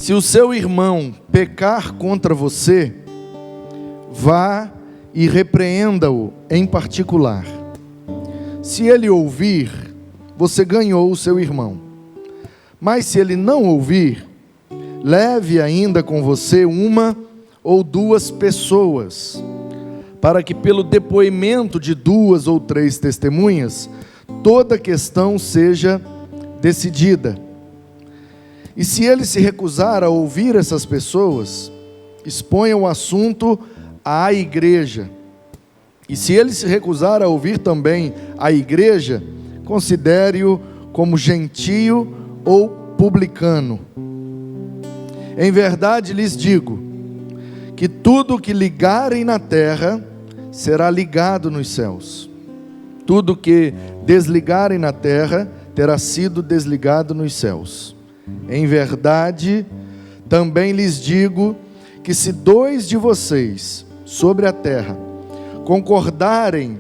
Se o seu irmão pecar contra você, vá e repreenda-o em particular. Se ele ouvir, você ganhou o seu irmão. Mas se ele não ouvir, leve ainda com você uma ou duas pessoas, para que pelo depoimento de 2 ou 3 testemunhas, toda questão seja decidida. E se ele se recusar a ouvir essas pessoas, exponha o assunto à igreja. E se ele se recusar a ouvir também a igreja, considere-o como gentio ou publicano. Em verdade lhes digo, que tudo o que ligarem na terra, será ligado nos céus. Tudo o que desligarem na terra, terá sido desligado nos céus. Em verdade, também lhes digo, que se 2 de vocês, sobre a terra, concordarem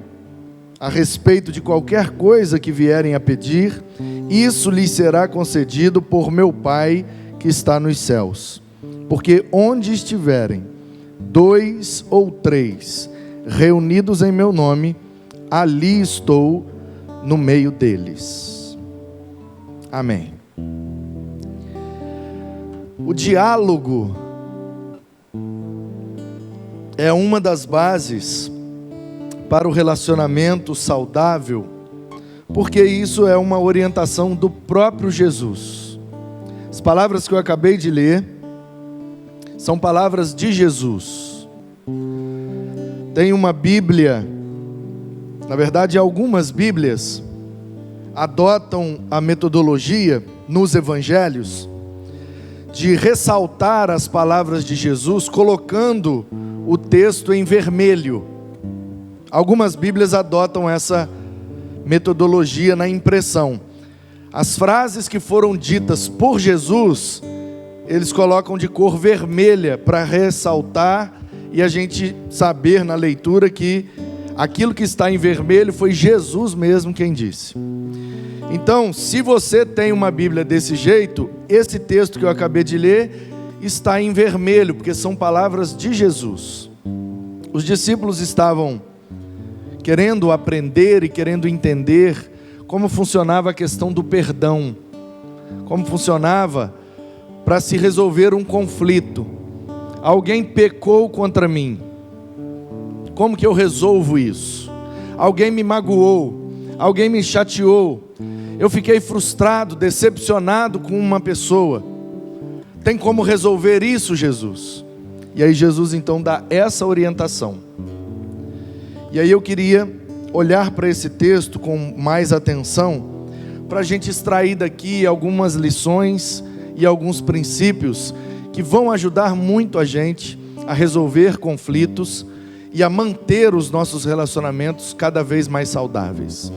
a respeito de qualquer coisa que vierem a pedir, isso lhes será concedido por meu Pai que está nos céus. Porque onde estiverem 2 ou 3 reunidos em meu nome, ali estou no meio deles. Amém. O diálogo é uma das bases para o relacionamento saudável, porque isso é uma orientação do próprio Jesus. As palavras que eu acabei de ler são palavras de Jesus. Tem uma Bíblia, na verdade algumas Bíblias adotam a metodologia nos evangelhos de ressaltar as palavras de Jesus colocando o texto em vermelho. Algumas Bíblias adotam essa metodologia na impressão. As frases que foram ditas por Jesus, eles colocam de cor vermelha para ressaltar e a gente saber na leitura que aquilo que está em vermelho foi Jesus mesmo quem disse. Então, se você tem uma Bíblia desse jeito, esse texto que eu acabei de ler está em vermelho, porque são palavras de Jesus. Os discípulos estavam querendo aprender e querendo entender como funcionava a questão do perdão, como funcionava para se resolver um conflito. Alguém pecou contra mim, como que eu resolvo isso? Alguém me magoou, alguém me chateou, eu fiquei frustrado, decepcionado com uma pessoa. Tem como resolver isso, Jesus? E aí Jesus então dá essa orientação. E aí eu queria olhar para esse texto com mais atenção, para a gente extrair daqui algumas lições e alguns princípios que vão ajudar muito a gente a resolver conflitos e a manter os nossos relacionamentos cada vez mais saudáveis.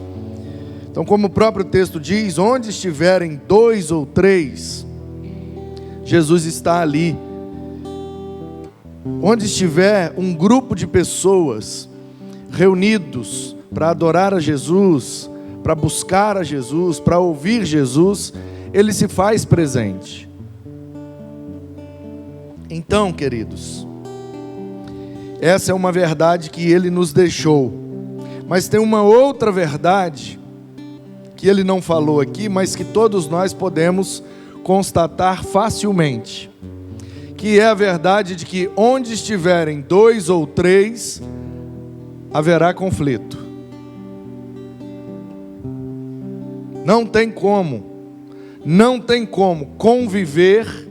Então, como o próprio texto diz, onde estiverem 2 ou 3, Jesus está ali. Onde estiver um grupo de pessoas reunidos para adorar a Jesus, para buscar a Jesus, para ouvir Jesus, Ele se faz presente. Então, queridos, essa é uma verdade que Ele nos deixou. Mas tem uma outra verdade que Ele não falou aqui, mas que todos nós podemos constatar facilmente, que é a verdade de que onde estiverem 2 ou 3, haverá conflito. Não tem como conviver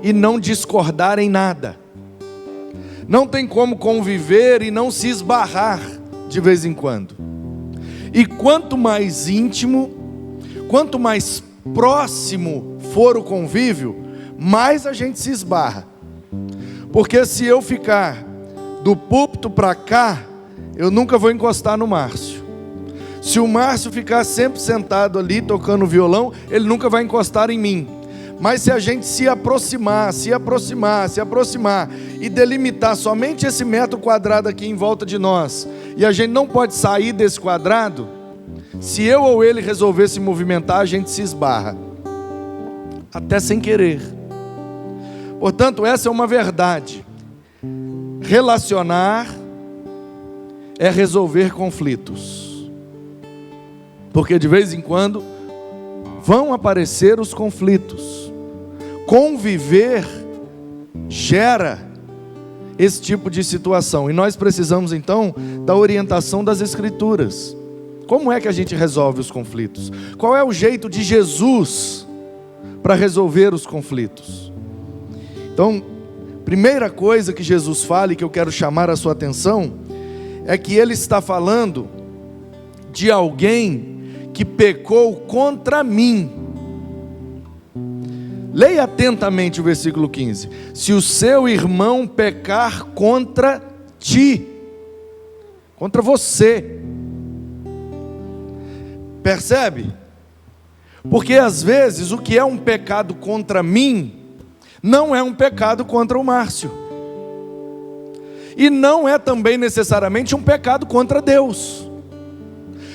e não discordar em nada. Não tem como conviver e não se esbarrar de vez em quando. E quanto mais íntimo, quanto mais próximo for o convívio, mais a gente se esbarra. Porque se eu ficar do púlpito para cá, eu nunca vou encostar no Márcio. Se o Márcio ficar sempre sentado ali tocando violão, ele nunca vai encostar em mim. Mas se a gente se aproximar e delimitar somente esse metro quadrado aqui em volta de nós, e a gente não pode sair desse quadrado, se eu ou ele resolver se movimentar, a gente se esbarra, até sem querer. Portanto, essa é uma verdade. Relacionar é resolver conflitos. Porque de vez em quando vão aparecer os conflitos. Conviver gera esse tipo de situação. E nós precisamos então da orientação das Escrituras. Como é que a gente resolve os conflitos? Qual é o jeito de Jesus para resolver os conflitos? Então, primeira coisa que Jesus fala e que eu quero chamar a sua atenção é que ele está falando de alguém que pecou contra mim. Leia atentamente o versículo 15. Se o seu irmão pecar contra ti, contra você. Percebe? Porque às vezes o que é um pecado contra mim não é um pecado contra o Márcio. E não é também necessariamente um pecado contra Deus.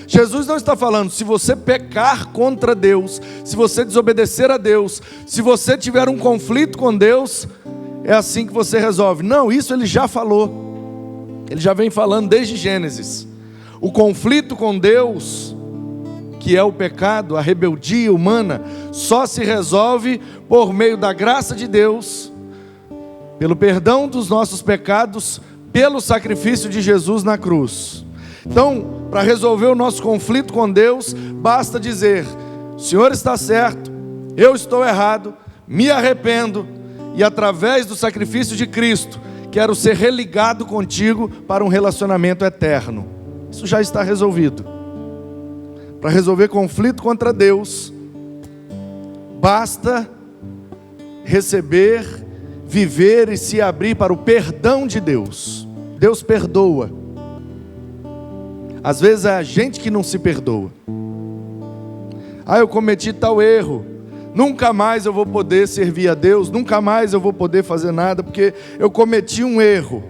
Jesus não está falando, se você pecar contra Deus, se você desobedecer a Deus, se você tiver um conflito com Deus, é assim que você resolve. Não, isso ele já falou. Ele já vem falando desde Gênesis. O conflito com Deus, que é o pecado, a rebeldia humana, só se resolve por meio da graça de Deus, pelo perdão dos nossos pecados, pelo sacrifício de Jesus na cruz. Então, para resolver o nosso conflito com Deus, basta dizer: o Senhor está certo, eu estou errado, me arrependo, e através do sacrifício de Cristo, quero ser religado contigo para um relacionamento eterno. Isso já está resolvido. Para resolver conflito contra Deus, basta receber, viver e se abrir para o perdão de Deus. Deus perdoa. Às vezes é a gente que não se perdoa. Eu cometi tal erro, nunca mais eu vou poder servir a Deus, nunca mais eu vou poder fazer nada, porque eu cometi um erro.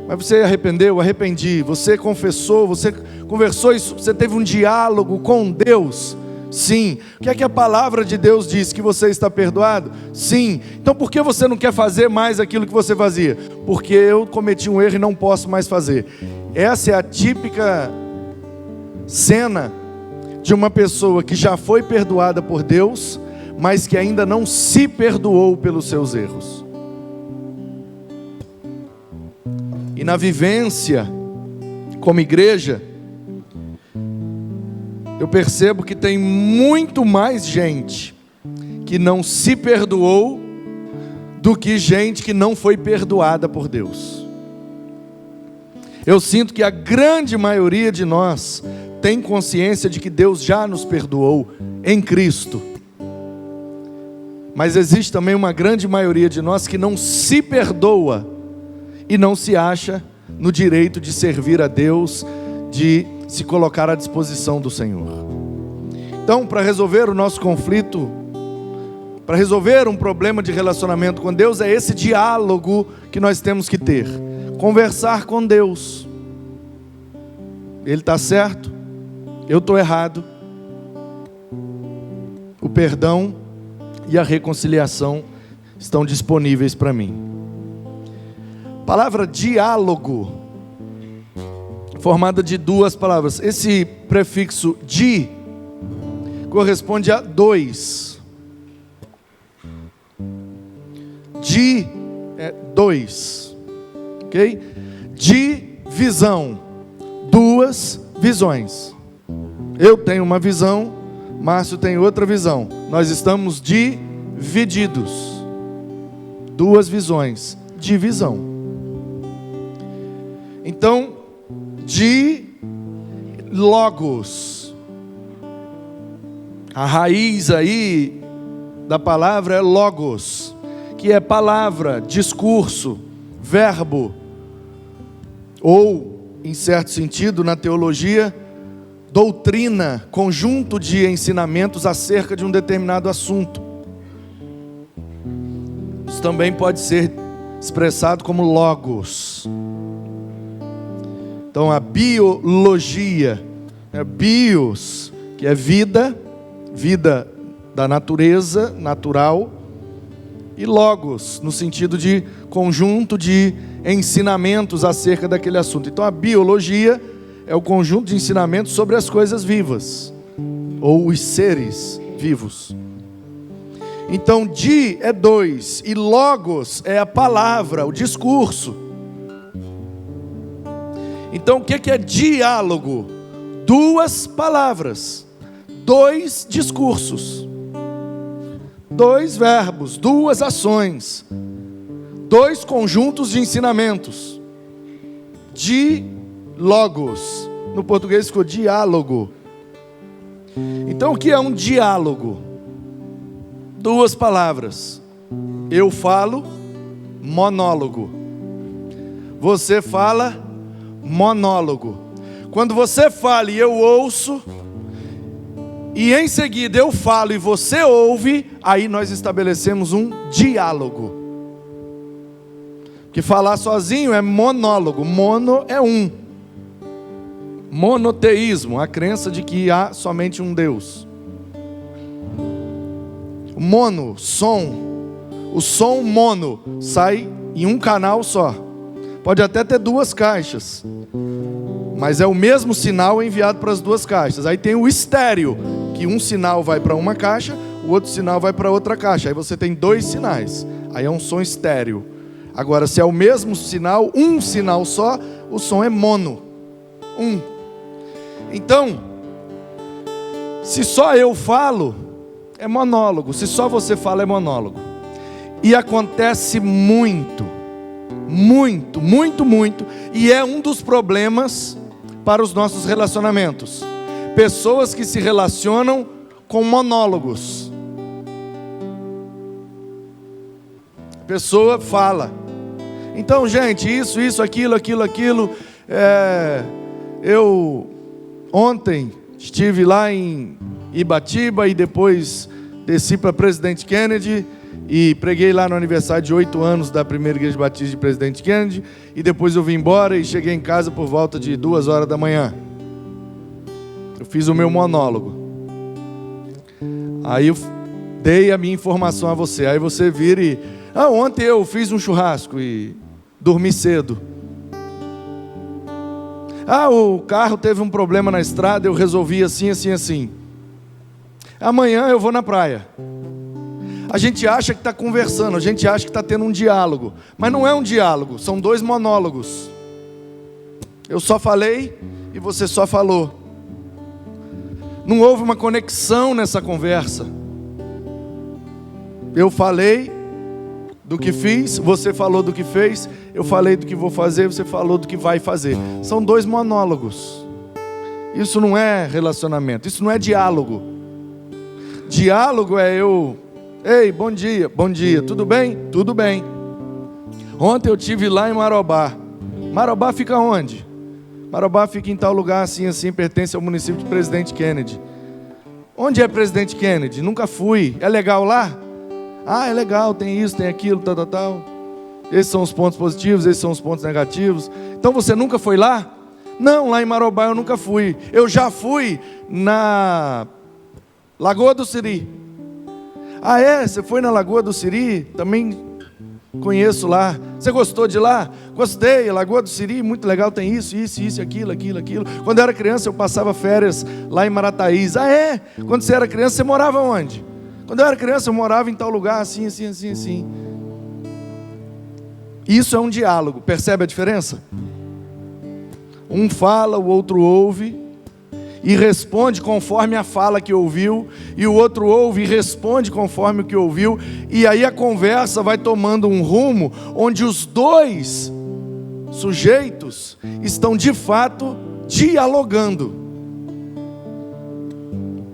Mas você arrependeu? Arrependi. Você confessou, você conversou, isso, você teve um diálogo com Deus? Sim. O que é que a palavra de Deus diz? Que você está perdoado? Sim. Então por que você não quer fazer mais aquilo que você fazia? Porque eu cometi um erro e não posso mais fazer. Essa é a típica cena de uma pessoa que já foi perdoada por Deus, mas que ainda não se perdoou pelos seus erros. E na vivência como igreja, eu percebo que tem muito mais gente que não se perdoou do que gente que não foi perdoada por Deus. Eu sinto que a grande maioria de nós tem consciência de que Deus já nos perdoou em Cristo. Mas existe também uma grande maioria de nós que não se perdoa e não se acha no direito de servir a Deus, de se colocar à disposição do Senhor. Então, para resolver o nosso conflito, para resolver um problema de relacionamento com Deus, é esse diálogo que nós temos que ter. Conversar com Deus. Ele está certo, eu estou errado. O perdão e a reconciliação estão disponíveis para mim. A palavra diálogo, formada de duas palavras. Esse prefixo di corresponde a dois. Di é dois. Ok? Divisão, duas visões. Eu tenho uma visão, Márcio tem outra visão. Nós estamos divididos. Duas visões, divisão. Então, de logos. A raiz aí da palavra é logos, que é palavra, discurso, verbo, ou, em certo sentido, na teologia, doutrina, conjunto de ensinamentos acerca de um determinado assunto. Isso também pode ser expressado como logos. Então a biologia, bios, que é vida, vida da natureza, natural, e logos, no sentido de conjunto de ensinamentos acerca daquele assunto. Então a biologia é o conjunto de ensinamentos sobre as coisas vivas, ou os seres vivos. Então di é dois, e logos é a palavra, o discurso. Então o que é diálogo? Duas palavras, dois discursos, dois verbos, duas ações, dois conjuntos de ensinamentos. Logos, no português ficou diálogo. Então o que é um diálogo? Duas palavras. Eu falo, monólogo. Você fala, monólogo. Quando você fala e eu ouço, e em seguida eu falo e você ouve, aí nós estabelecemos um diálogo. Porque falar sozinho é monólogo. Mono é um. Monoteísmo, a crença de que há somente um Deus. Mono, som. O som mono sai em um canal só. Pode até ter duas caixas, mas é o mesmo sinal enviado para as duas caixas. Aí tem o estéreo, que um sinal vai para uma caixa, o outro sinal vai para outra caixa. Aí você tem dois sinais. Aí é um som estéreo. Agora, se é o mesmo sinal, um sinal só, o som é mono. Um. Então, se só eu falo, é monólogo. Se só você fala, é monólogo. E acontece muito, e é um dos problemas para os nossos relacionamentos. Pessoas que se relacionam com monólogos. A pessoa fala. Então, gente, isso, aquilo. Eu ontem estive lá em Ibatiba e depois desci para Presidente Kennedy e preguei lá no aniversário de 8 anos da primeira igreja batista de Presidente Kennedy, e depois eu vim embora e cheguei em casa por volta de 2 horas da manhã. Eu fiz o meu monólogo. Aí eu dei a minha informação a você. Aí você vira e... ontem eu fiz um churrasco e dormi cedo. O carro teve um problema na estrada, eu resolvi assim. Amanhã eu vou na praia. A gente acha que está conversando, a gente acha que está tendo um diálogo, mas não é um diálogo, são dois monólogos. Eu só falei e você só falou. Não houve uma conexão nessa conversa. Eu falei do que fiz, você falou do que fez, eu falei do que vou fazer, você falou do que vai fazer. São dois monólogos. Isso não é relacionamento, isso não é diálogo. Diálogo é eu... Ei, bom dia, tudo bem? Tudo bem. Ontem eu estive lá em Marobá. Marobá fica onde? Marobá fica em tal lugar, assim, pertence ao município de Presidente Kennedy. Onde é Presidente Kennedy? Nunca fui. É legal lá? É legal, tem isso, tem aquilo, tal. Esses são os pontos positivos, esses são os pontos negativos. Então você nunca foi lá? Não, lá em Marobá eu nunca fui. Eu já fui na Lagoa do Siri. Você foi na Lagoa do Siri? Também conheço lá. Você gostou de lá? Gostei, Lagoa do Siri, muito legal, tem isso, aquilo. Quando eu era criança eu passava férias lá em Marataízes. Quando você era criança você morava onde? Quando eu era criança eu morava em tal lugar, assim. Isso é um diálogo, percebe a diferença? Um fala, o outro ouve e responde conforme a fala que ouviu, e o outro ouve e responde conforme o que ouviu, e aí a conversa vai tomando um rumo onde os dois sujeitos estão de fato dialogando.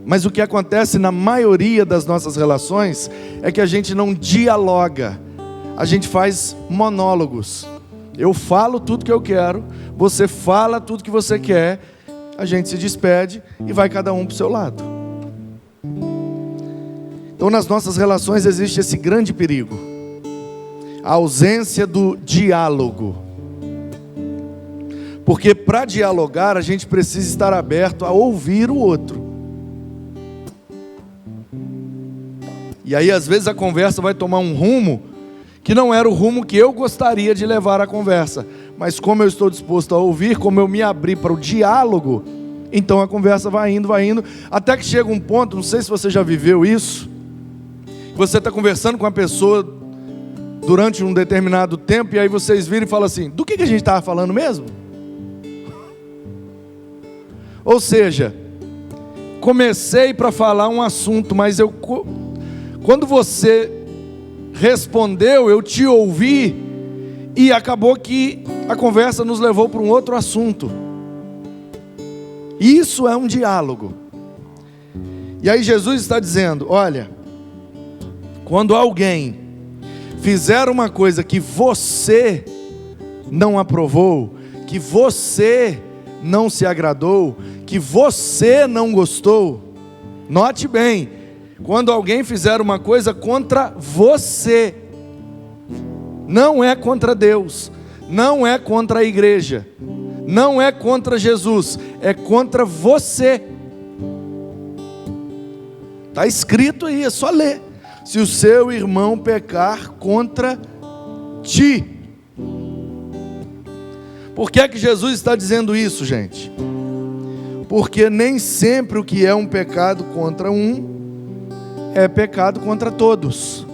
Mas o que acontece na maioria das nossas relações é que a gente não dialoga, a gente faz monólogos. Eu falo tudo que eu quero, você fala tudo que você quer, a gente se despede e vai cada um para o seu lado. Então nas nossas relações existe esse grande perigo, a ausência do diálogo. Porque para dialogar a gente precisa estar aberto a ouvir o outro. E aí às vezes a conversa vai tomar um rumo que não era o rumo que eu gostaria de levar a conversa. Mas como eu estou disposto a ouvir, como eu me abri para o diálogo, então a conversa vai indo, até que chega um ponto, não sei se você já viveu isso, você está conversando com a pessoa durante um determinado tempo, e aí vocês viram e falam assim, do que a gente estava falando mesmo? Ou seja, comecei para falar um assunto, mas quando você respondeu, eu te ouvi, e acabou que a conversa nos levou para um outro assunto. Isso é um diálogo. E aí Jesus está dizendo, olha, quando alguém fizer uma coisa que você não aprovou, que você não se agradou, que você não gostou, note bem, quando alguém fizer uma coisa contra você, não é contra Deus, não é contra a igreja, não é contra Jesus, é contra você. Está escrito aí, é só ler. Se o seu irmão pecar contra ti. Por que é que Jesus está dizendo isso, gente? Porque nem sempre o que é um pecado contra um é pecado contra todos.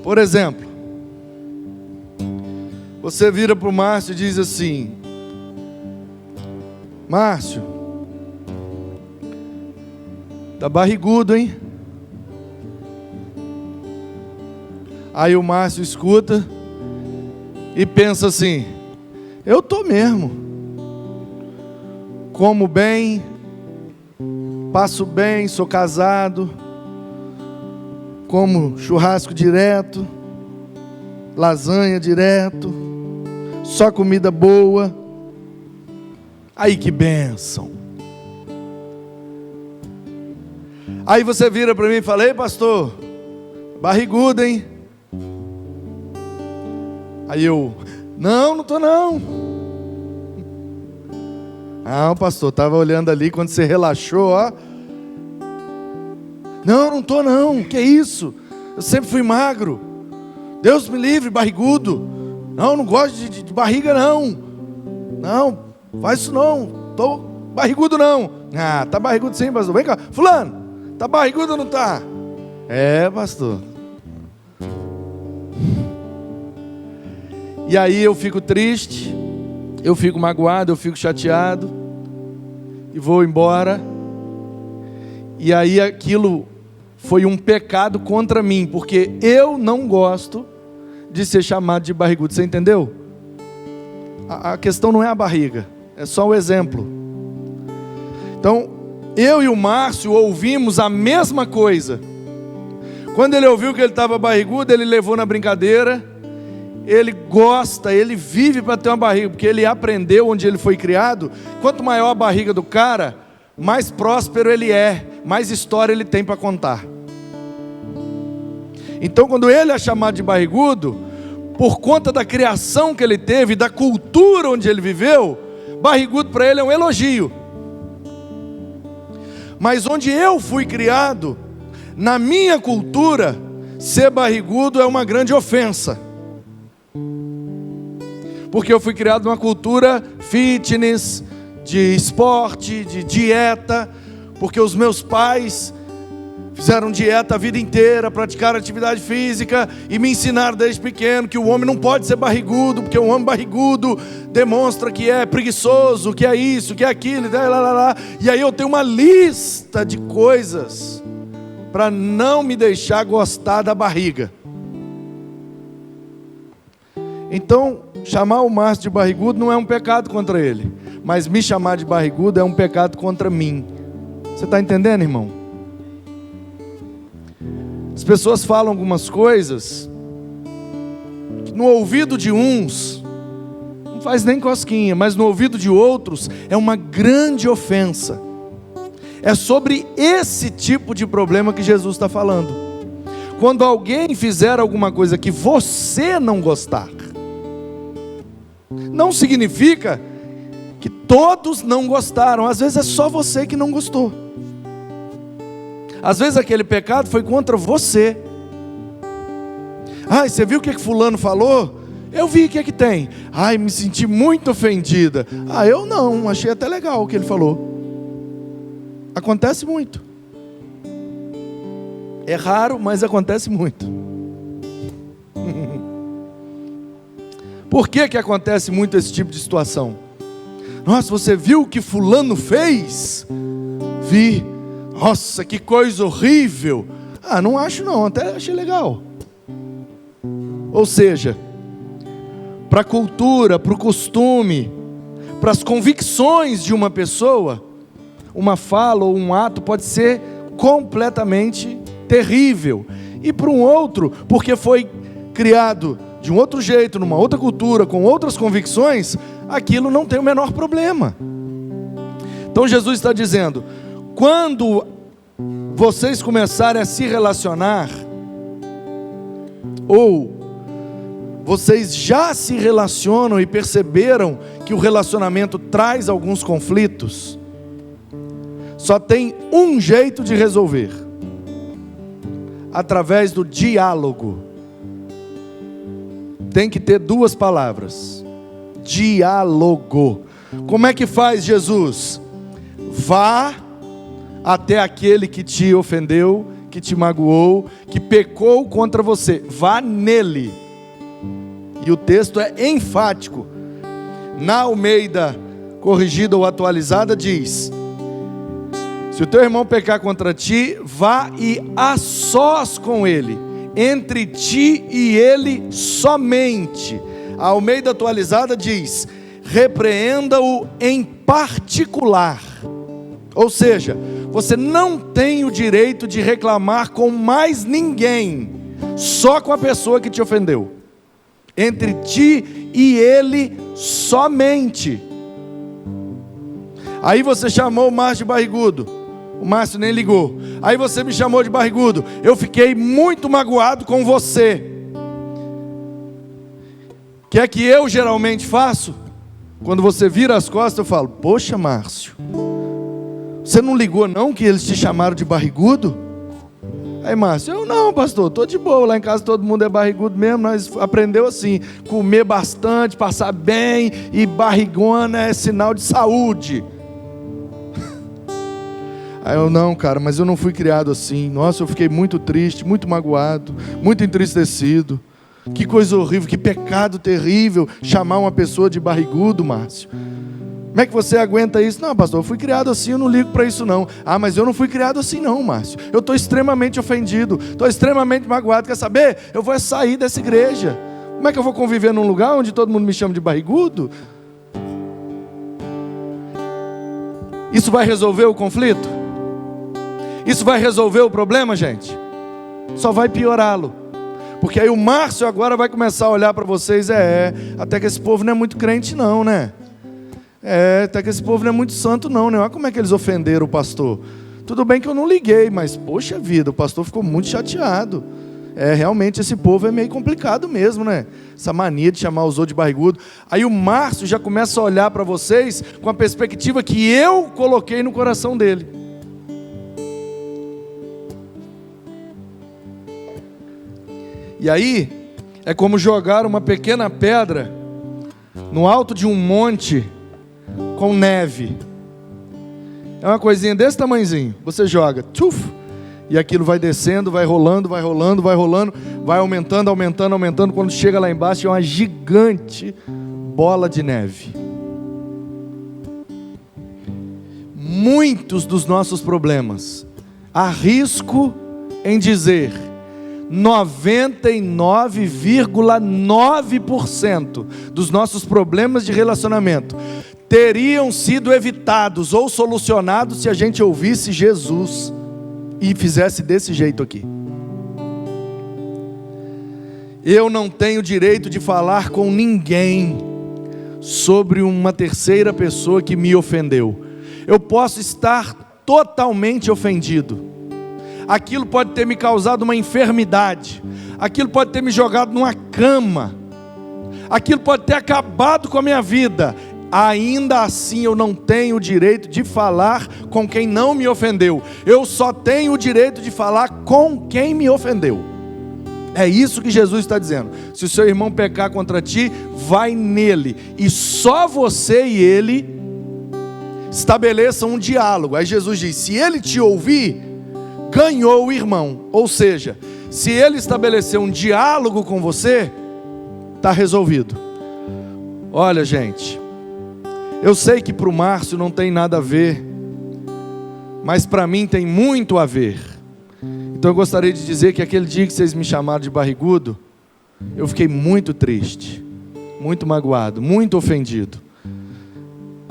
Por exemplo, você vira para o Márcio e diz assim, Márcio, tá barrigudo, hein? Aí o Márcio escuta e pensa assim, eu tô mesmo, como bem, passo bem, sou casado, como churrasco direto, lasanha direto, só comida boa. Aí que bênção. Aí você vira para mim e fala, ei pastor, barrigudo, hein? Aí eu, não tô não. Não, pastor, estava olhando ali quando você relaxou, ó. Não tô não, que isso? Eu sempre fui magro. Deus me livre, barrigudo. Não gosto de barriga não. Não, faz isso não. Tô barrigudo não. Ah, tá barrigudo sim, pastor. Vem cá, fulano, tá barrigudo ou não tá? É, pastor. E aí eu fico triste, eu fico magoado, eu fico chateado e vou embora. E aí aquilo foi um pecado contra mim, porque eu não gosto de ser chamado de barrigudo. Você entendeu? A questão não é a barriga, é só o exemplo. Então, eu e o Márcio ouvimos a mesma coisa. Quando ele ouviu que ele estava barrigudo, ele levou na brincadeira. Ele gosta, ele vive para ter uma barriga, porque ele aprendeu onde ele foi criado. Quanto maior a barriga do cara, mais próspero ele é, mais história ele tem para contar. Então quando ele é chamado de barrigudo, por conta da criação que ele teve, da cultura onde ele viveu, barrigudo para ele é um elogio. Mas onde eu fui criado, na minha cultura, ser barrigudo é uma grande ofensa. Porque eu fui criado numa cultura fitness, de esporte, de dieta, porque os meus pais fizeram dieta a vida inteira, praticaram atividade física e me ensinaram desde pequeno que o homem não pode ser barrigudo, porque um homem barrigudo demonstra que é preguiçoso, que é isso, que é aquilo, e aí eu tenho uma lista de coisas para não me deixar gostar da barriga. Então, chamar o Márcio de barrigudo não é um pecado contra ele, mas me chamar de barrigudo é um pecado contra mim. Você está entendendo, irmão? As pessoas falam algumas coisas que no ouvido de uns não faz nem cosquinha, mas no ouvido de outros é uma grande ofensa. É sobre esse tipo de problema que Jesus está falando. Quando alguém fizer alguma coisa que você não gostar, não significa que todos não gostaram. Às vezes é só você que não gostou. Às vezes aquele pecado foi contra você. Ai, você viu o que fulano falou? Eu vi, o que tem? Ai, me senti muito ofendida. Ah, eu não, achei até legal o que ele falou. Acontece muito. É raro, mas acontece muito. Por que acontece muito esse tipo de situação? Nossa, você viu o que fulano fez? Vi. Nossa, que coisa horrível. Ah, não acho não, até achei legal. Ou seja, para a cultura, para o costume, para as convicções de uma pessoa, uma fala ou um ato pode ser completamente terrível. E para um outro, porque foi criado de um outro jeito, numa outra cultura, com outras convicções, aquilo não tem o menor problema. Então Jesus está dizendo, quando vocês começarem a se relacionar, ou vocês já se relacionam e perceberam que o relacionamento traz alguns conflitos, só tem um jeito de resolver: através do diálogo. Tem que ter duas palavras: diálogo. Como é que faz, Jesus? Vá até aquele que te ofendeu, que te magoou, que pecou contra você. Vá nele. E o texto é enfático. Na Almeida corrigida ou atualizada diz: se o teu irmão pecar contra ti, vá e a sós com ele, entre ti e ele somente. A Almeida atualizada diz: repreenda-o em particular. Ou seja, você não tem o direito de reclamar com mais ninguém, só com a pessoa que te ofendeu. Entre ti e ele somente. Aí você chamou o Márcio de barrigudo, o Márcio nem ligou. Aí você me chamou de barrigudo, eu fiquei muito magoado com você. O que é que eu geralmente faço? Quando você vira as costas, eu falo: poxa, Márcio, você não ligou não que eles te chamaram de barrigudo? Aí Márcio: eu não, pastor, estou de boa, lá em casa todo mundo é barrigudo mesmo, nós aprendeu assim, comer bastante, passar bem, e barrigona é sinal de saúde. Aí eu: não, cara, mas eu não fui criado assim. Nossa, eu fiquei muito triste, muito magoado, muito entristecido. Que coisa horrível, que pecado terrível chamar uma pessoa de barrigudo, Márcio. Como é que você aguenta isso? Não, pastor, eu fui criado assim, eu não ligo para isso não. Ah, mas eu não fui criado assim não, Márcio. Eu estou extremamente ofendido, estou extremamente magoado. Quer saber? Eu vou sair dessa igreja. Como é que eu vou conviver num lugar onde todo mundo me chama de barrigudo? Isso vai resolver o conflito? Isso vai resolver o problema, gente? Só vai piorá-lo. Porque aí o Márcio agora vai começar a olhar para vocês: até que esse povo não é muito crente não, né? Até que esse povo não é muito santo não, né? Olha como é que eles ofenderam o pastor. Tudo bem que eu não liguei, mas poxa vida, o pastor ficou muito chateado. Realmente esse povo é meio complicado mesmo, né? Essa mania de chamar os outros de barrigudo. Aí o Márcio já começa a olhar para vocês com a perspectiva que eu coloquei no coração dele. E aí, é como jogar uma pequena pedra no alto de um monte com neve. É uma coisinha desse tamanhozinho. Você joga, tchuf, e aquilo vai descendo, vai rolando, vai rolando, vai rolando, vai aumentando, aumentando, aumentando. Quando chega lá embaixo é uma gigante bola de neve. Muitos dos nossos problemas, arrisco em dizer, 99,9% dos nossos problemas de relacionamento teriam sido evitados ou solucionados se a gente ouvisse Jesus e fizesse desse jeito aqui. Eu não tenho direito de falar com ninguém sobre uma terceira pessoa que me ofendeu. Eu posso estar totalmente ofendido. Aquilo pode ter me causado uma enfermidade. Aquilo pode ter me jogado numa cama. Aquilo pode ter acabado com a minha vida. ainda assim eu não tenho o direito de falar com quem não me ofendeu. Eu só tenho o direito de falar com quem me ofendeu. É isso que Jesus está dizendo. Se o seu irmão pecar contra ti, vai nele, e só você e ele estabeleçam um diálogo. Aí Jesus diz: se ele te ouvir, ganhou o irmão. Ou seja, se ele estabelecer um diálogo com você, está resolvido. Olha, gente, eu sei que para o Márcio não tem nada a ver, mas para mim tem muito a ver. Então eu gostaria de dizer que aquele dia que vocês me chamaram de barrigudo, eu fiquei muito triste, muito magoado, muito ofendido.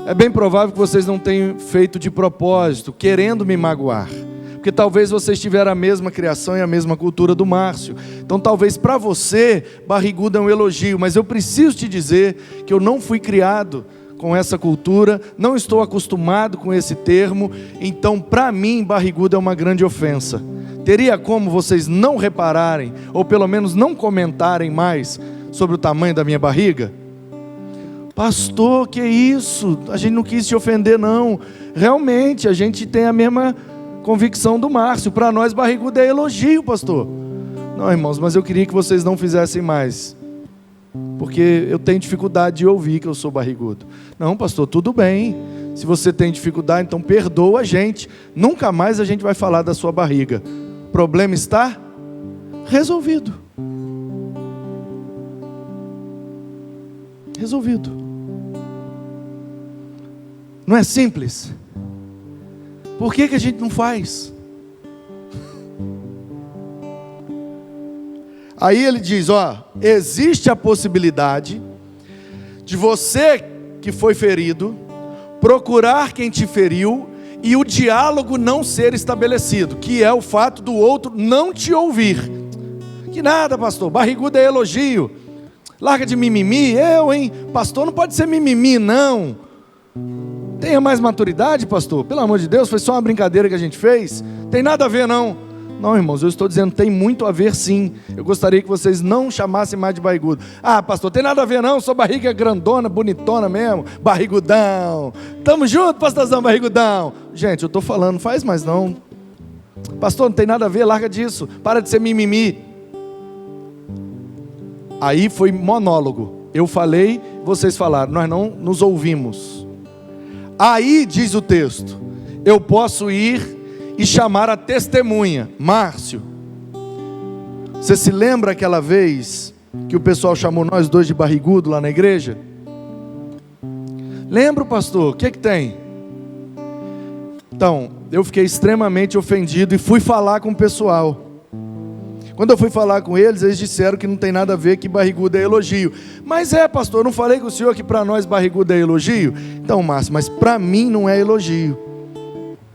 É bem provável que vocês não tenham feito de propósito, querendo me magoar, porque talvez vocês tiveram a mesma criação e a mesma cultura do Márcio. Então talvez para você, barrigudo é um elogio, mas eu preciso te dizer que eu não fui criado com essa cultura, não estou acostumado com esse termo, então para mim barrigudo é uma grande ofensa. Teria como vocês não repararem, ou pelo menos não comentarem mais sobre o tamanho da minha barriga? Pastor, que isso? A gente não quis te ofender não. Realmente, a gente tem a mesma convicção do Márcio. Para nós barrigudo é elogio, pastor. Não, irmãos, mas eu queria que vocês não fizessem mais, porque eu tenho dificuldade de ouvir que eu sou barrigudo. Não, pastor, tudo bem. Se você tem dificuldade, então perdoa a gente. Nunca mais a gente vai falar da sua barriga. O problema está resolvido. Resolvido. Não é simples? Por que a gente não faz? Aí ele diz, existe a possibilidade de você que foi ferido procurar quem te feriu e o diálogo não ser estabelecido, que é o fato do outro não te ouvir. Que nada, pastor, barrigudo é elogio. Larga de mimimi. Pastor, não pode ser mimimi, não. Tenha mais maturidade, pastor. Pelo amor de Deus, foi só uma brincadeira que a gente fez. Tem nada a ver, não. Não, irmãos, eu estou dizendo, tem muito a ver sim. Eu gostaria que vocês não chamassem mais de barrigudo. Ah, pastor, tem nada a ver não, sua barriga é grandona, bonitona mesmo, barrigudão. Tamo junto, pastorzão, barrigudão. Gente, eu estou falando, não faz mais não. Pastor, não tem nada a ver, larga disso, para de ser mimimi. Aí foi monólogo. Eu falei, vocês falaram, nós não nos ouvimos. Aí diz o texto, eu posso ir e chamar a testemunha. Márcio, você se lembra aquela vez que o pessoal chamou nós dois de barrigudo lá na igreja? Lembra, pastor? O que tem? Então, eu fiquei extremamente ofendido e fui falar com o pessoal. Quando eu fui falar com eles, eles disseram que não tem nada a ver, que barrigudo é elogio. Mas pastor, eu não falei com o senhor que para nós barrigudo é elogio? Então, Márcio, mas para mim não é elogio.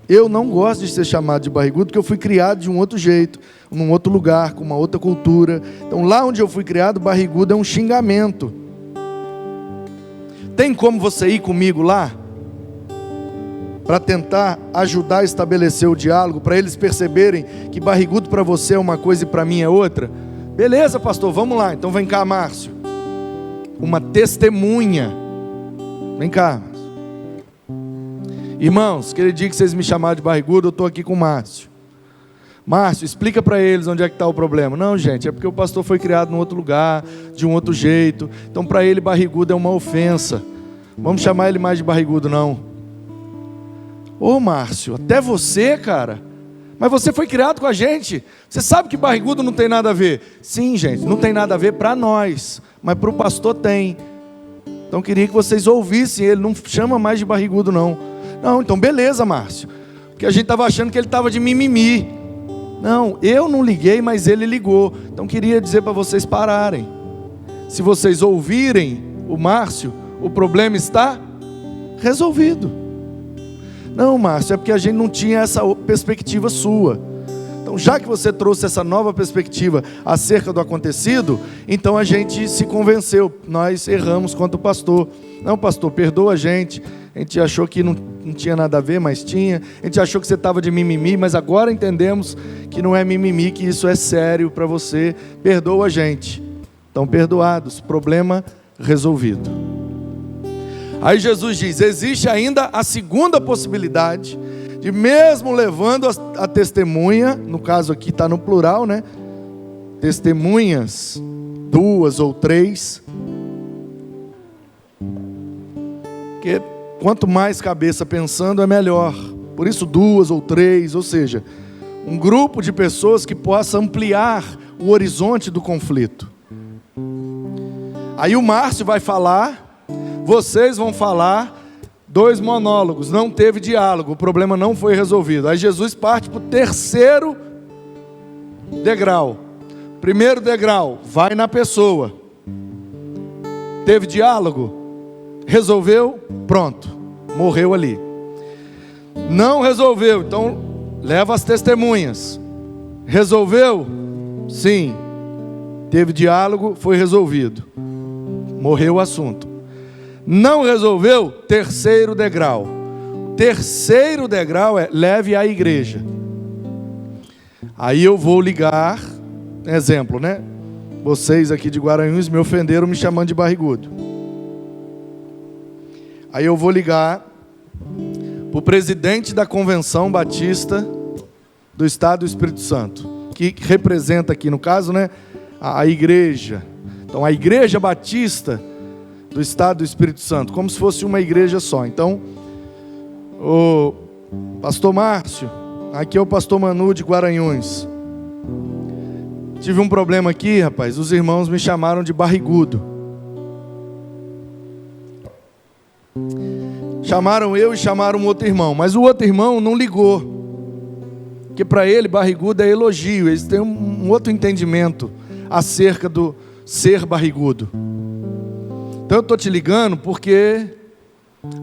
Eu não gosto de ser chamado de barrigudo, porque eu fui criado de um outro jeito, num outro lugar, com uma outra cultura. Então lá onde eu fui criado, barrigudo é um xingamento. Tem como você ir comigo lá? Para tentar ajudar a estabelecer o diálogo, para eles perceberem que barrigudo para você é uma coisa e para mim é outra? Beleza, pastor, vamos lá. Então vem cá, Márcio. Uma testemunha. Vem cá. Irmãos, aquele dia que vocês me chamaram de barrigudo, eu estou aqui com o Márcio. Márcio, explica para eles onde é que está o problema. Não, gente, é porque o pastor foi criado num outro lugar, de um outro jeito. Então para ele barrigudo é uma ofensa. Vamos chamar ele mais de barrigudo, não. Ô Márcio, até você, cara. Mas você foi criado com a gente. Você sabe que barrigudo não tem nada a ver. Sim, gente, não tem nada a ver para nós, mas para o pastor tem. Então queria que vocês ouvissem ele. Não chama mais de barrigudo, não. Não, então beleza, Márcio. Porque a gente estava achando que ele estava de mimimi. Não, eu não liguei, mas ele ligou. Então queria dizer para vocês pararem. Se vocês ouvirem o Márcio, o problema está resolvido. Não, Márcio, é porque a gente não tinha essa perspectiva sua. Então já que você trouxe essa nova perspectiva acerca do acontecido, então a gente se convenceu. Nós erramos quanto o pastor. Não, pastor, perdoa a gente. A gente achou que não tinha nada a ver, mas tinha. A gente achou que você estava de mimimi, mas agora entendemos que não é mimimi, que isso é sério para você. Perdoa a gente. Então, perdoados. Problema resolvido. Aí Jesus diz: existe ainda a segunda possibilidade, de mesmo levando a testemunha, no caso aqui está no plural, né? Testemunhas, 2 ou 3. Porque quanto mais cabeça pensando é melhor. Por isso 2 ou 3, ou seja, um grupo de pessoas que possa ampliar o horizonte do conflito. Aí o Márcio vai falar, vocês vão falar, 2 monólogos, não teve diálogo, o problema não foi resolvido. Aí Jesus parte para o terceiro degrau. Primeiro degrau, vai na pessoa. Teve diálogo? Resolveu? Pronto, morreu ali. Não resolveu, então leva as testemunhas. Resolveu? Sim. Teve diálogo, foi resolvido. Morreu o assunto. Não resolveu? Terceiro degrau. Terceiro degrau é: leve à igreja. Aí eu vou ligar, exemplo, né? Vocês aqui de Guaranhuns me ofenderam me chamando de barrigudo. Aí eu vou ligar para o presidente da Convenção Batista do Estado do Espírito Santo, que representa aqui, no caso, né, a igreja. Então, a Igreja Batista do Estado do Espírito Santo, como se fosse uma igreja só. Então, o pastor Márcio, aqui é o pastor Manu de Guaranhuns. Tive um problema aqui, rapaz, os irmãos me chamaram de barrigudo. Chamaram eu e chamaram um outro irmão, mas o outro irmão não ligou, porque para ele barrigudo é elogio. Eles têm um outro entendimento acerca do ser barrigudo. Então eu estou te ligando porque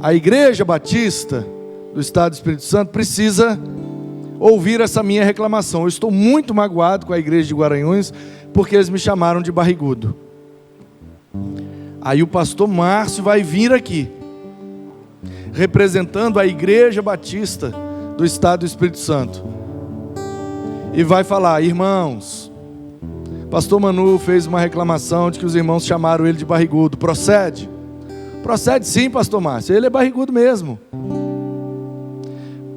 a Igreja Batista do Estado do Espírito Santo precisa ouvir essa minha reclamação. Eu estou muito magoado com a igreja de Guaranhuns, porque eles me chamaram de barrigudo. Aí o pastor Márcio vai vir aqui, representando a Igreja Batista do Estado do Espírito Santo, e vai falar: irmãos, pastor Manu fez uma reclamação de que os irmãos chamaram ele de barrigudo. Procede? Procede sim, pastor Márcio, ele é barrigudo mesmo.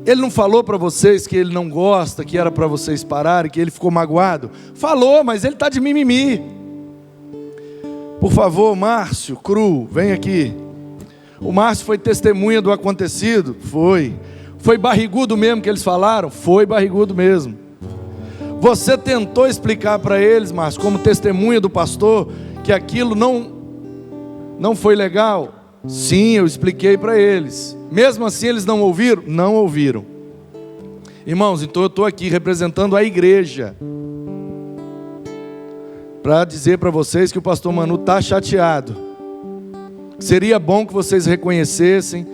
Ele não falou para vocês que ele não gosta, que era para vocês pararem, que ele ficou magoado? Falou, mas ele está de mimimi. Por favor, Márcio Cru, vem aqui. O Márcio foi testemunha do acontecido? Foi. Foi barrigudo mesmo que eles falaram? Foi barrigudo mesmo. Você tentou explicar para eles, Márcio, como testemunha do pastor, que aquilo não foi legal? Sim, eu expliquei para eles. Mesmo assim eles não ouviram? Não ouviram. Irmãos, então eu estou aqui representando a igreja, para dizer para vocês que o pastor Manu está chateado. Seria bom que vocês reconhecessem,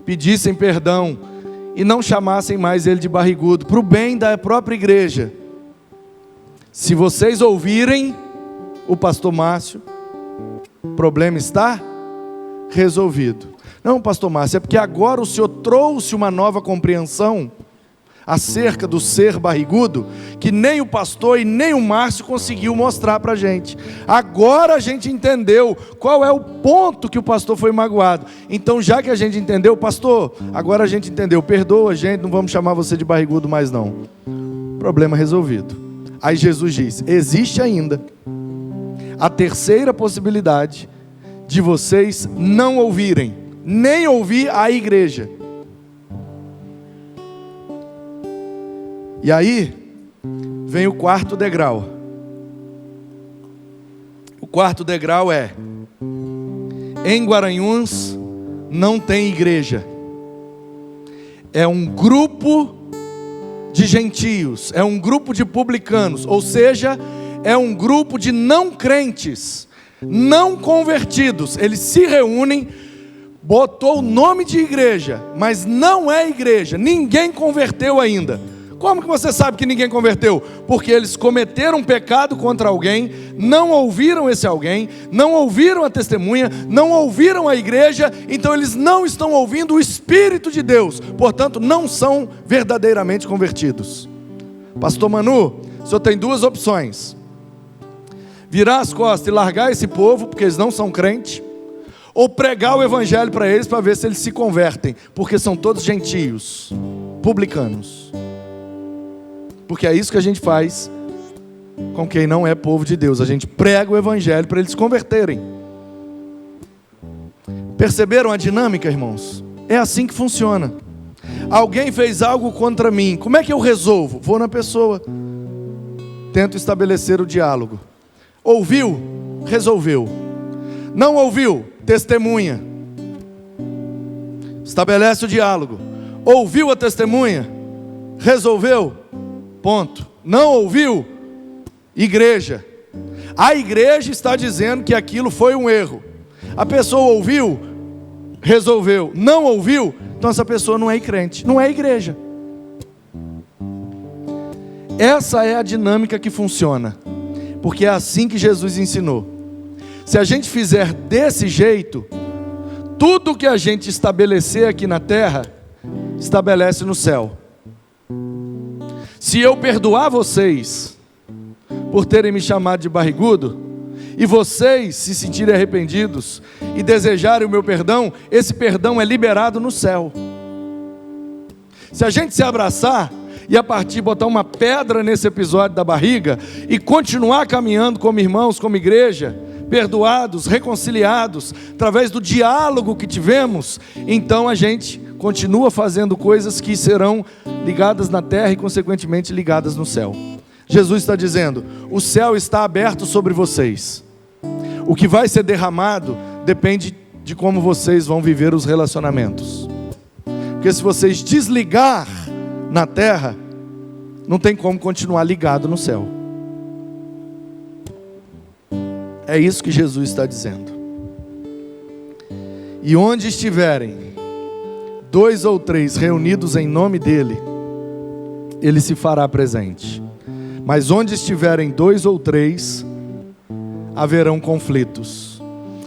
pedissem perdão e não chamassem mais ele de barrigudo, para o bem da própria igreja. Se vocês ouvirem o pastor Márcio, o problema está resolvido. Não, pastor Márcio, é porque agora o senhor trouxe uma nova compreensão acerca do ser barrigudo, que nem o pastor e nem o Márcio conseguiu mostrar para a gente. Agora a gente entendeu qual é o ponto que o pastor foi magoado. Então, já que a gente entendeu, pastor, agora a gente entendeu, perdoa a gente, não vamos chamar você de barrigudo mais não. Problema resolvido. Aí Jesus diz: existe ainda a terceira possibilidade de vocês não ouvirem, nem ouvir a igreja. E aí vem o quarto degrau. O quarto degrau é: em Guaranhuns não tem igreja. É um grupo de gentios, é um grupo de publicanos, ou seja, é um grupo de não crentes, não convertidos. Eles se reúnem, botou o nome de igreja, mas não é igreja, ninguém converteu ainda. Como que você sabe que ninguém converteu? Porque eles cometeram um pecado contra alguém, não ouviram esse alguém, não ouviram a testemunha, não ouviram a igreja, então eles não estão ouvindo o Espírito de Deus, portanto não são verdadeiramente convertidos. Pastor Manu, o senhor tem duas opções: virar as costas e largar esse povo, porque eles não são crentes, ou pregar o evangelho para eles para ver se eles se convertem, porque são todos gentios, publicanos. Porque é isso que a gente faz com quem não é povo de Deus. A gente prega o evangelho para eles se converterem. Perceberam a dinâmica, irmãos? É assim que funciona. Alguém fez algo contra mim, como é que eu resolvo? Vou na pessoa, tento estabelecer o diálogo. Ouviu? Resolveu. Não ouviu? Testemunha. Estabelece o diálogo. Ouviu a testemunha? Resolveu? Ponto. Não ouviu? Igreja. A igreja está dizendo que aquilo foi um erro. A pessoa ouviu? Resolveu. Não ouviu? Então essa pessoa não é crente, não é igreja. Essa é a dinâmica que funciona, porque é assim que Jesus ensinou. Se a gente fizer desse jeito, tudo que a gente estabelecer aqui na terra, estabelece no céu. Se eu perdoar vocês por terem me chamado de barrigudo, e vocês se sentirem arrependidos e desejarem o meu perdão, esse perdão é liberado no céu. Se a gente se abraçar e a partir botar uma pedra nesse episódio da barriga e continuar caminhando como irmãos, como igreja, perdoados, reconciliados, através do diálogo que tivemos, então a gente continua fazendo coisas que serão ligadas na terra e consequentemente ligadas no céu. Jesus está dizendo, o céu está aberto sobre vocês. O que vai ser derramado depende de como vocês vão viver os relacionamentos. Porque se vocês desligar na terra, não tem como continuar ligado no céu. É isso que Jesus está dizendo. E onde estiverem 2 ou 3 reunidos em nome dele, ele se fará presente. Mas onde estiverem 2 ou 3, haverão conflitos.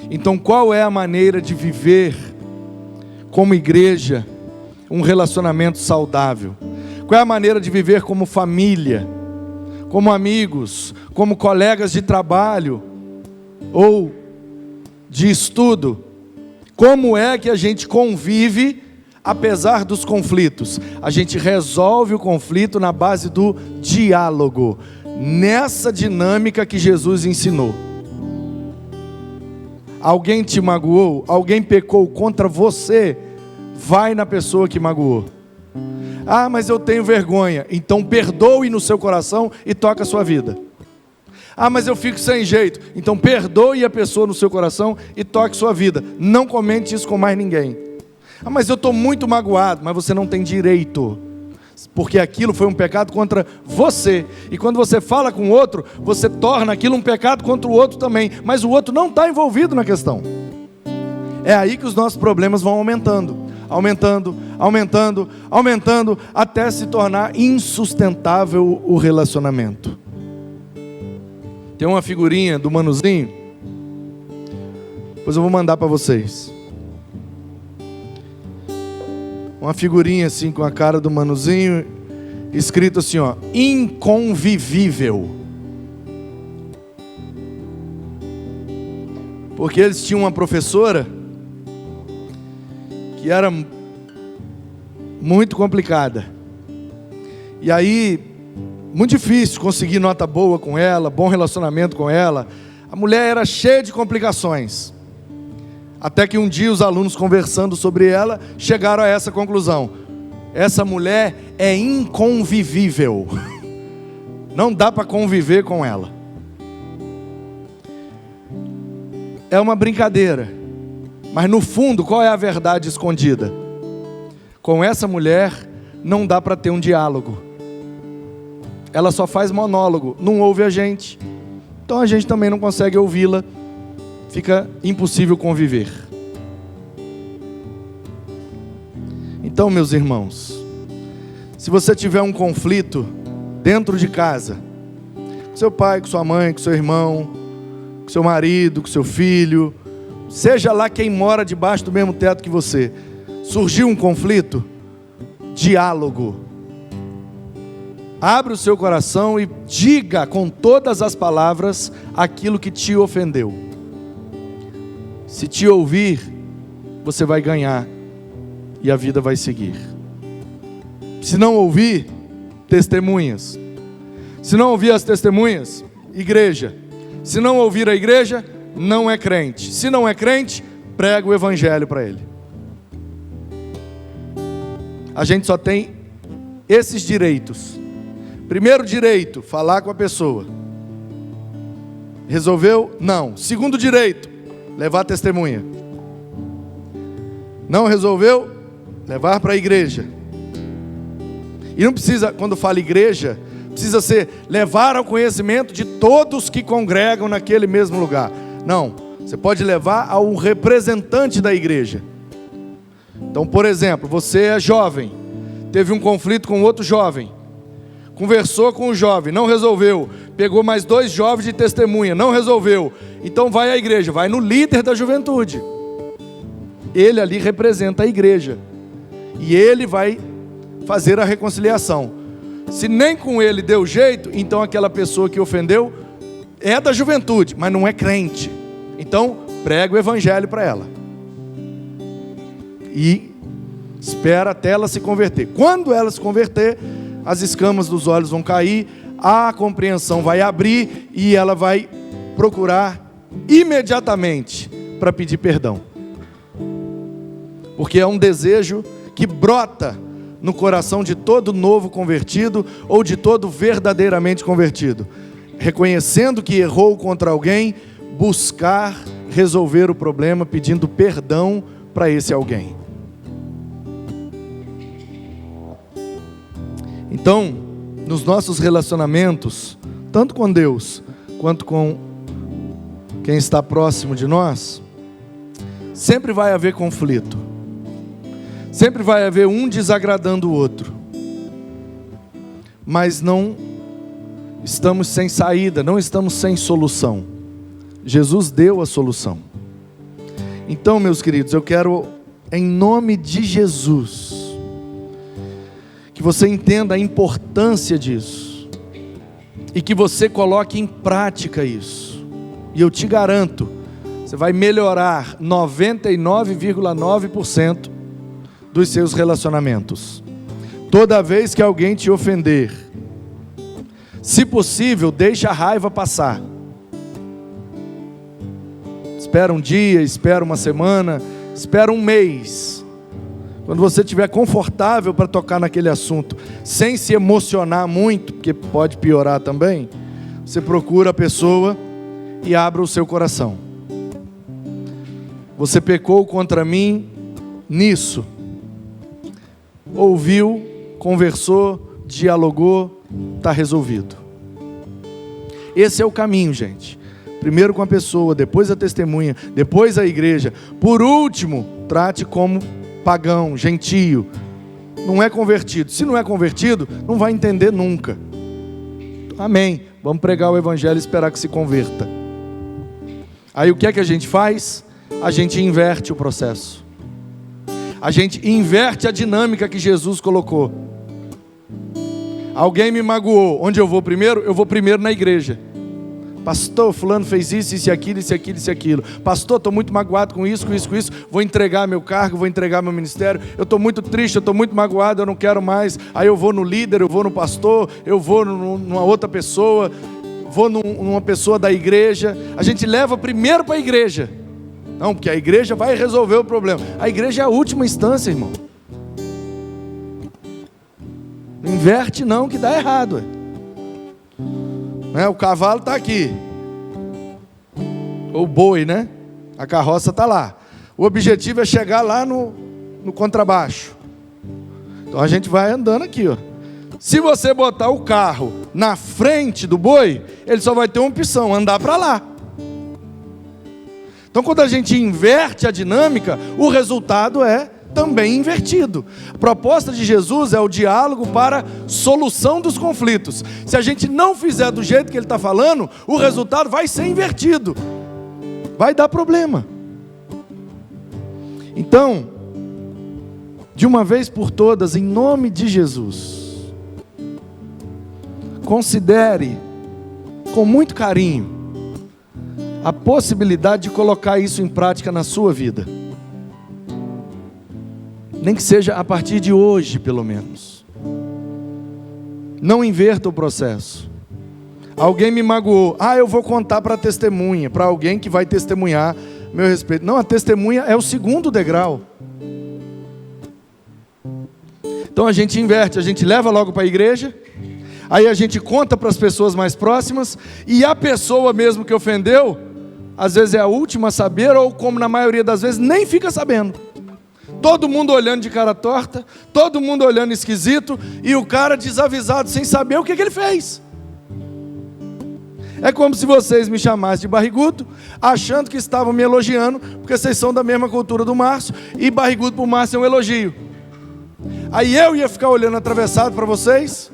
Então qual é a maneira de viver como igreja um relacionamento saudável? Qual é a maneira de viver como família, como amigos, como colegas de trabalho ou de estudo? Como é que a gente convive apesar dos conflitos? A gente resolve o conflito na base do diálogo, nessa dinâmica que Jesus ensinou. Alguém te magoou, alguém pecou contra você, vai na pessoa que magoou. Ah, mas eu tenho vergonha. Então perdoe no seu coração e toca a sua vida. Ah, mas eu fico sem jeito. Então perdoe a pessoa no seu coração e toque sua vida. Não comente isso com mais ninguém. Ah, mas eu estou muito magoado. Mas você não tem direito, porque aquilo foi um pecado contra você. E quando você fala com o outro, você torna aquilo um pecado contra o outro também. Mas o outro não está envolvido na questão. É aí que os nossos problemas vão aumentando, até se tornar insustentável o relacionamento. Tem uma figurinha do Manuzinho, depois eu vou mandar para vocês. Uma figurinha assim com a cara do Manuzinho, escrito assim, ó, inconvivível. Porque eles tinham uma professora que era muito complicada. E aí, muito difícil conseguir nota boa com ela, bom relacionamento com ela. A mulher era cheia de complicações. Até que um dia os alunos, conversando sobre ela, chegaram a essa conclusão: essa mulher é inconvivível. Não dá para conviver com ela. É uma brincadeira, mas no fundo, qual é a verdade escondida? Com essa mulher não dá para ter um diálogo. Ela só faz monólogo, não ouve a gente. Então a gente também não consegue ouvi-la. Fica impossível conviver. Então, meus irmãos, se você tiver um conflito dentro de casa, com seu pai, com sua mãe, com seu irmão, com seu marido, com seu filho, seja lá quem mora debaixo do mesmo teto que você, surgiu um conflito, diálogo. Abre o seu coração e diga com todas as palavras aquilo que te ofendeu. Se te ouvir, você vai ganhar e a vida vai seguir. Se não ouvir, testemunhas. Se não ouvir as testemunhas, igreja. Se não ouvir a igreja, não é crente. Se não é crente, prega o evangelho para ele. A gente só tem esses direitos. Primeiro direito, falar com a pessoa. Resolveu? Não. Segundo direito, levar testemunha. Não resolveu? Levar para a igreja. E não precisa, quando fala igreja, precisa ser levar ao conhecimento de todos que congregam naquele mesmo lugar. Não, você pode levar ao representante da igreja. Então, por exemplo, você é jovem, teve um conflito com outro jovem, conversou com o jovem, não resolveu, pegou mais 2 jovens de testemunha, não resolveu, então vai à igreja, vai no líder da juventude. Ele ali representa a igreja, e ele vai fazer a reconciliação. Se nem com ele deu jeito, então aquela pessoa que ofendeu é da juventude, mas não é crente. Então, prega o evangelho para ela. E espera até ela se converter. Quando ela se converter, as escamas dos olhos vão cair, a compreensão vai abrir e ela vai procurar imediatamente para pedir perdão. Porque é um desejo que brota no coração de todo novo convertido ou de todo verdadeiramente convertido. Reconhecendo que errou contra alguém, buscar resolver o problema pedindo perdão para esse alguém. Então, nos nossos relacionamentos, tanto com Deus quanto com quem está próximo de nós, sempre vai haver conflito. Sempre vai haver um desagradando o outro. Mas não estamos sem saída, não estamos sem solução. Jesus deu a solução. Então, meus queridos, eu quero, em nome de Jesus, que você entenda a importância disso. E que você coloque em prática isso. E eu te garanto, você vai melhorar 99,9% dos seus relacionamentos. Toda vez que alguém te ofender, se possível, deixa a raiva passar. Espera um dia, espera uma semana, espera um mês. Quando você estiver confortável para tocar naquele assunto, sem se emocionar muito, porque pode piorar também, você procura a pessoa e abra o seu coração. Você pecou contra mim nisso. Ouviu, conversou, dialogou, está resolvido. Esse é o caminho, gente. Primeiro com a pessoa, depois a testemunha, depois a igreja. Por último, trate como pagão, gentio. Não é convertido. Se não é convertido, não vai entender nunca. Amém. Vamos pregar o evangelho e esperar que se converta. Aí o que é que a gente faz? A gente inverte o processo. A gente inverte a dinâmica que Jesus colocou. Alguém me magoou, onde eu vou primeiro? Eu vou primeiro na igreja. Pastor, fulano fez isso, isso e aquilo, isso e aquilo, isso e aquilo. Pastor, estou muito magoado com isso, com isso, com isso. Vou entregar meu cargo, vou entregar meu ministério. Eu estou muito triste, eu estou muito magoado, eu não quero mais. Aí eu vou no líder, eu vou no pastor, eu vou numa outra pessoa, vou numa pessoa da igreja. A gente leva primeiro para a igreja. Não, porque a igreja vai resolver o problema. A igreja é a última instância, irmão. Não inverte não, que dá errado. O cavalo está aqui. Ou o boi, né? A carroça está lá. O objetivo é chegar lá no contrabaixo. Então a gente vai andando aqui, ó. Se você botar o carro na frente do boi, ele só vai ter uma opção, andar para lá. Então, quando a gente inverte a dinâmica, o resultado é também invertido. A proposta de Jesus é o diálogo para solução dos conflitos. Se a gente não fizer do jeito que ele está falando, o resultado vai ser invertido. Vai dar problema. Então, de uma vez por todas, em nome de Jesus, considere com muito carinho a possibilidade de colocar isso em prática na sua vida. Nem que seja a partir de hoje, pelo menos. Não inverta o processo. Alguém me magoou. Eu vou contar para a testemunha, para alguém que vai testemunhar meu respeito. Não, a testemunha é o segundo degrau. Então a gente inverte, a gente leva logo para a igreja, aí a gente conta para as pessoas mais próximas, e a pessoa mesmo que ofendeu, às vezes é a última a saber, ou como na maioria das vezes, nem fica sabendo. Todo mundo olhando de cara torta, todo mundo olhando esquisito, e o cara desavisado, sem saber o que ele fez. É como se vocês me chamassem de barrigudo, achando que estavam me elogiando, porque vocês são da mesma cultura do Márcio, e barrigudo para o Márcio é um elogio. Aí eu ia ficar olhando atravessado para vocês,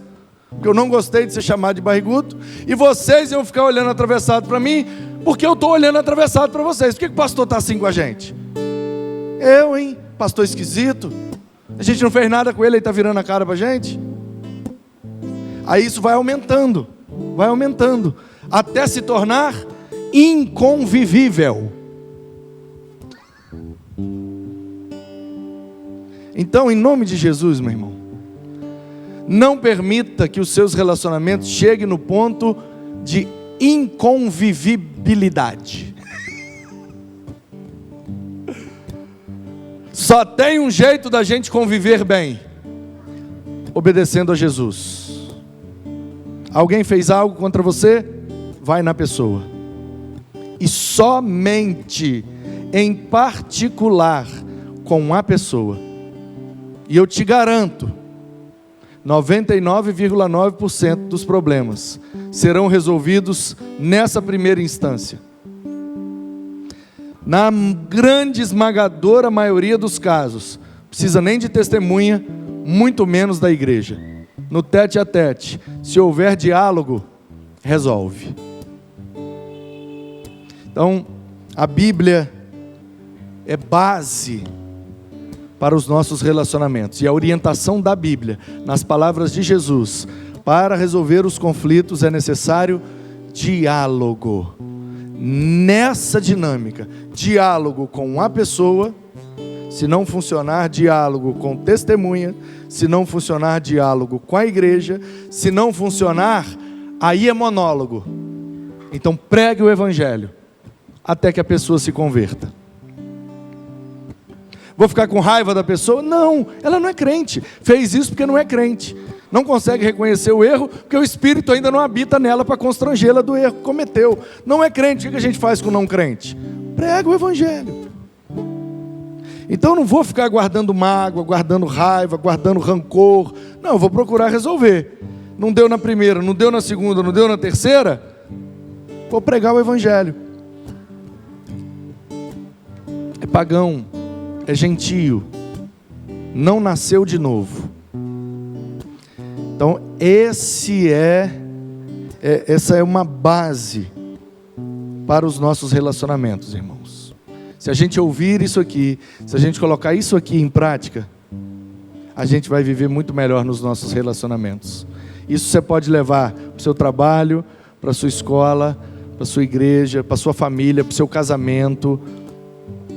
porque eu não gostei de ser chamado de barrigudo, e vocês iam ficar olhando atravessado para mim, porque eu estou olhando atravessado para vocês. Por que o pastor está assim com a gente? Pastor esquisito, a gente não fez nada com ele, ele está virando a cara para a gente. Aí isso vai aumentando, até se tornar inconvivível. Então, em nome de Jesus, meu irmão, não permita que os seus relacionamentos cheguem no ponto de inconvivibilidade. Só tem um jeito da gente conviver bem: obedecendo a Jesus. Alguém fez algo contra você? Vai na pessoa. E somente em particular com a pessoa. E eu te garanto, 99,9% dos problemas serão resolvidos nessa primeira instância. Na grande esmagadora maioria dos casos, precisa nem de testemunha, muito menos da igreja. No tete a tete, se houver diálogo, resolve. Então, a Bíblia é base para os nossos relacionamentos. E a orientação da Bíblia, nas palavras de Jesus, para resolver os conflitos é necessário diálogo. Nessa dinâmica, diálogo com a pessoa. Se não funcionar, diálogo com testemunha. Se não funcionar, diálogo com a igreja. Se não funcionar, aí é monólogo. Então pregue o evangelho até que a pessoa se converta. Vou ficar com raiva da pessoa? Não, ela não é crente. Fez isso porque não é crente. Não consegue reconhecer o erro, porque o Espírito ainda não habita nela para constrangê-la do erro que cometeu. Não é crente. O que a gente faz com não crente? Prega o evangelho. Então eu não vou ficar guardando mágoa, guardando raiva, guardando rancor. Não, eu vou procurar resolver. Não deu na primeira, não deu na segunda, não deu na terceira, vou pregar o evangelho. É pagão, é gentio, não nasceu de novo. Então essa é uma base para os nossos relacionamentos, irmãos. Se a gente ouvir isso aqui, se a gente colocar isso aqui em prática, a gente vai viver muito melhor nos nossos relacionamentos. Isso você pode levar para o seu trabalho, para a sua escola, para a sua igreja, para a sua família, para o seu casamento.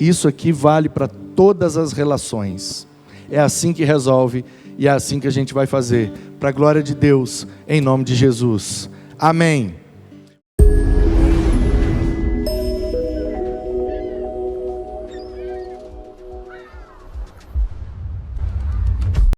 Isso aqui vale para todas as relações. É assim que resolve e é assim que a gente vai fazer. Para a glória de Deus, em nome de Jesus. Amém.